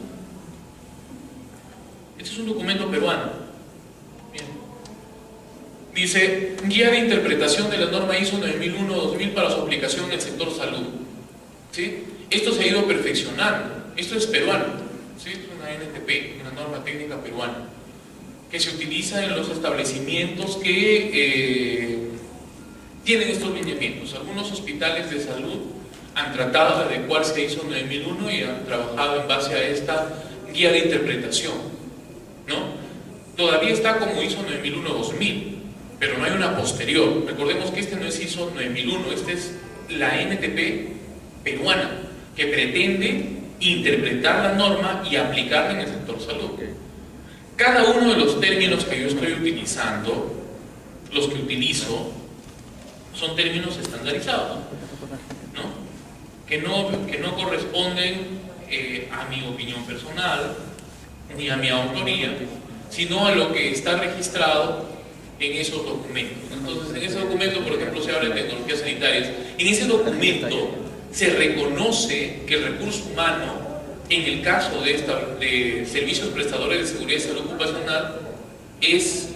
Este es un documento peruano. Bien. Dice, guía de interpretación de la norma ISO 9001-2000 para su aplicación en el sector salud. ¿Sí? Esto se ha ido perfeccionando. Esto es peruano, ¿sí? Es una NTP, una norma técnica peruana, que se utiliza en los establecimientos que tienen estos lineamientos. Algunos hospitales de salud han tratado de adecuarse a ISO 9001 y han trabajado en base a esta guía de interpretación, ¿no? Todavía está como ISO 9001-2000, pero no hay una posterior. Recordemos que este no es ISO 9001, este es la NTP peruana, que pretende interpretar la norma y aplicarla en el sector salud. Cada uno de los términos que yo estoy utilizando, los que utilizo, son términos estandarizados, ¿no? Que no corresponden a mi opinión personal, ni a mi autoría, sino a lo que está registrado en esos documentos. Entonces, en ese documento, por ejemplo, se habla de tecnologías sanitarias. En ese documento se reconoce que el recurso humano, en el caso de servicios prestadores de seguridad y salud ocupacional, es